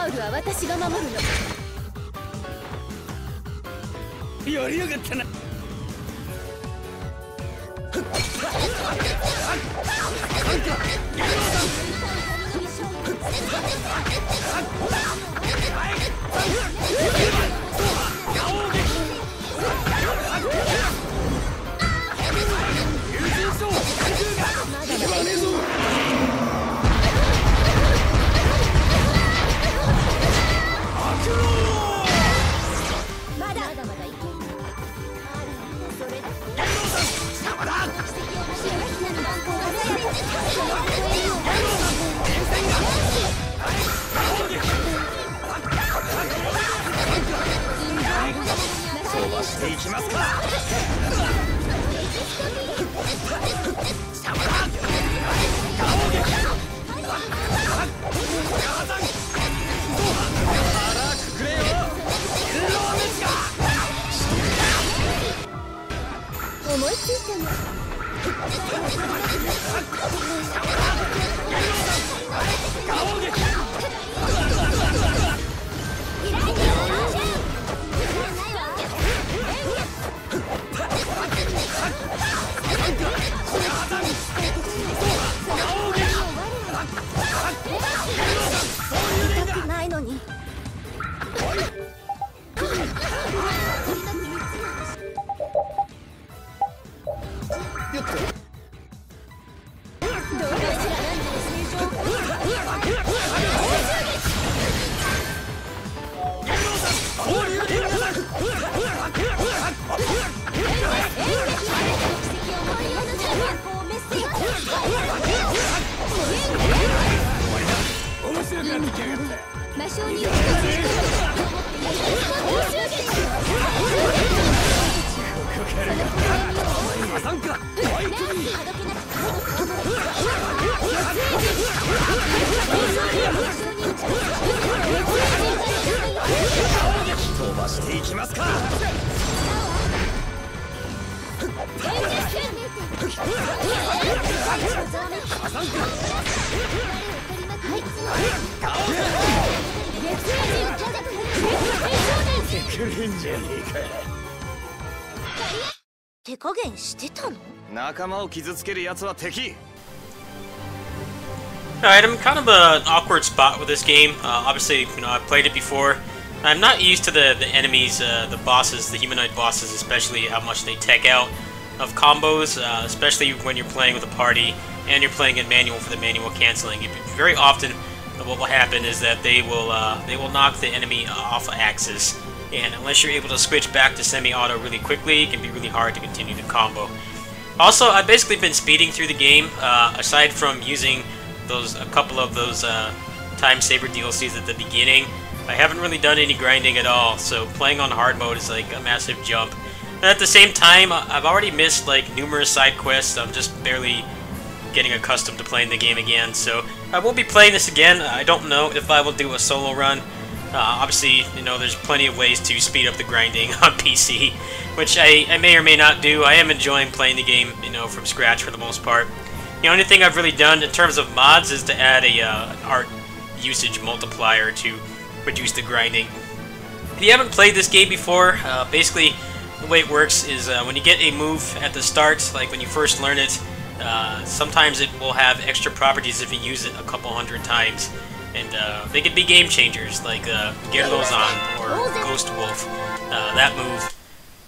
ールは私が守るの。やりやがったな。していきますか。思いついたの。痛くないのに。魔性に飛ばしていきますか。手加減してたの？仲間を傷つける奴は敵。Alright, I'm kind of an awkward spot with this game. Obviously, I've played it before. I'm not used to the enemies, the bosses, the humanoid bosses, especially how much they tech out of combos, especially when you're playing with a party and you're playing in manual for the manual canceling. Very often, what will happen is that they will knock the enemy off axis, and unless you're able to switch back to semi-auto really quickly, it can be really hard to continue the combo. Also, I've basically been speeding through the game, aside from using a couple of those time saver DLCs at the beginning. I haven't really done any grinding at all, so playing on hard mode is like a massive jump. And at the same time, I've already missed like numerous side quests. I'm just barely getting accustomed to playing the game again, so I will be playing this again. I don't know if I will do a solo run. Obviously, there's plenty of ways to speed up the grinding on PC, which I may or may not do. I am enjoying playing the game, from scratch for the most part. The only thing I've really done in terms of mods is to add an art usage multiplier to reduce the grinding. If you haven't played this game before, basically the way it works is when you get a move at the start, like when you first learn it, sometimes it will have extra properties if you use it a couple hundred times. And they could be game changers, like Gerlozan or Ghost Wolf. That move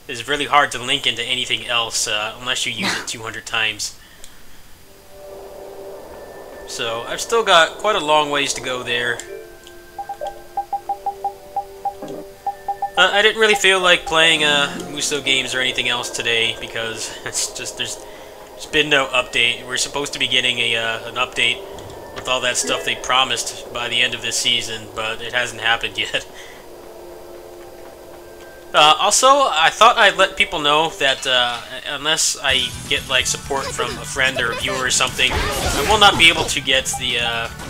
is really hard to link into anything else unless you use it 200 times. So I've still got quite a long ways to go there. I didn't really feel like playing Muso games or anything else today because it's just there's been no update. We're supposed to be getting an update with all that stuff they promised by the end of this season, but it hasn't happened yet. Also, I thought I'd let people know that unless I get like support from a friend or a viewer or something, I will not be able to get the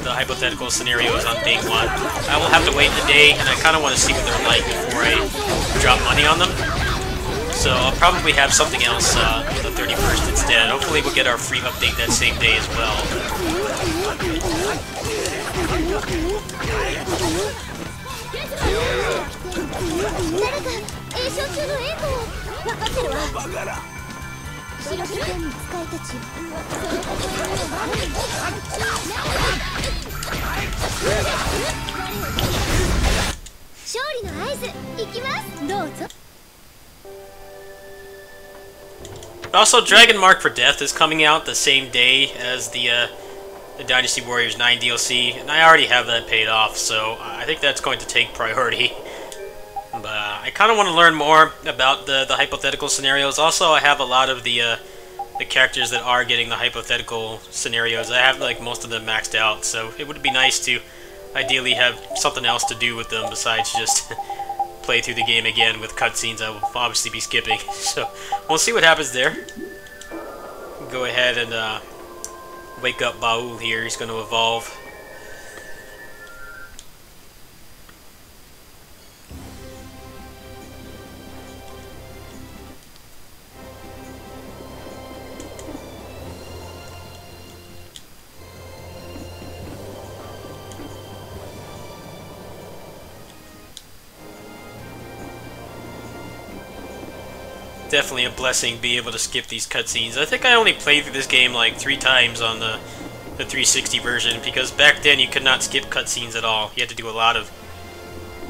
hypothetical scenarios on day one. I will have to wait a day, and I kind of want to see what they're like before I drop money on them. So I'll probably have something else on the 31st instead. Hopefully we'll get our free update that same day as well. 栄翔中の援護を分かってるわ。白く天に使いたち。勝利の合図いきます。どうぞ。 Also, Dragon Mark for Death is coming out the same day as the Dynasty Warriors 9 DLC, and I already have that paid off, so I think that's going to take priority. But I kind of want to learn more about the hypothetical scenarios. Also, I have a lot of the characters that are getting the hypothetical scenarios. I have like most of them maxed out, so it would be nice to ideally have something else to do with them besides just play through the game again with cutscenes I will obviously be skipping. So we'll see what happens there. Go ahead and wake up Baul here. He's going to evolve. Definitely a blessing being able to skip these cutscenes. I think I only played through this game like 3 times on the 360 version, because back then you could not skip cutscenes at all. You had to do a lot of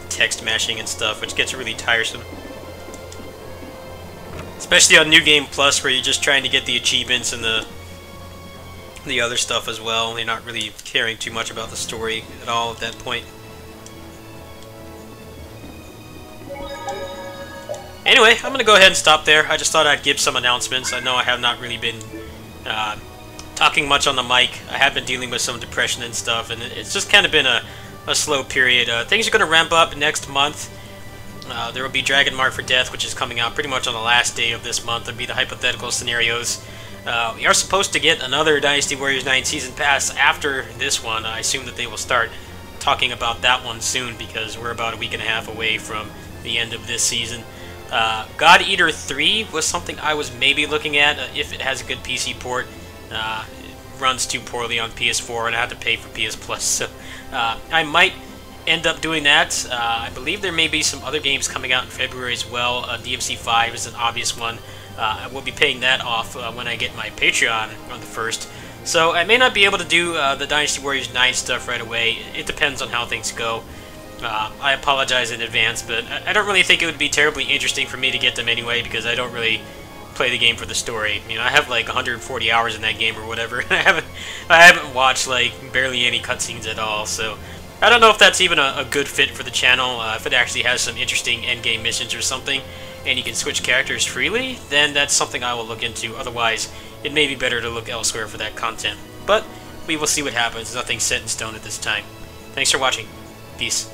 text mashing and stuff, which gets really tiresome. Especially on New Game Plus, where you're just trying to get the achievements and the other stuff as well. You're not really caring too much about the story at all at that point. Anyway, I'm going to go ahead and stop there. I just thought I'd give some announcements. I know I have not really been talking much on the mic. I have been dealing with some depression and stuff, and it's just kind of been a slow period. Things are going to ramp up next month. There will be Dragon Mark for Death, which is coming out pretty much on the last day of this month. There'll be the hypothetical scenarios. We are supposed to get another Dynasty Warriors 9 Season Pass after this one. I assume that they will start talking about that one soon, because we're about a week and a half away from the end of this season. God Eater 3 was something I was maybe looking at if it has a good PC port. It runs too poorly on PS4 and I have to pay for PS Plus, so I might end up doing that. I believe there may be some other games coming out in February as well. DMC 5 is an obvious one. I will be paying that off when I get my Patreon on the 1st. So I may not be able to do the Dynasty Warriors 9 stuff right away. It depends on how things go. I apologize in advance, but I don't really think it would be terribly interesting for me to get them anyway, because I don't really play the game for the story. You know, I have like 140 hours in that game or whatever, and I haven't watched like barely any cutscenes at all, so I don't know if that's even a good fit for the channel. If it actually has some interesting endgame missions or something, and you can switch characters freely, then that's something I will look into. Otherwise, it may be better to look elsewhere for that content. But we will see what happens. Nothing's set in stone at this time. Thanks for watching. Peace.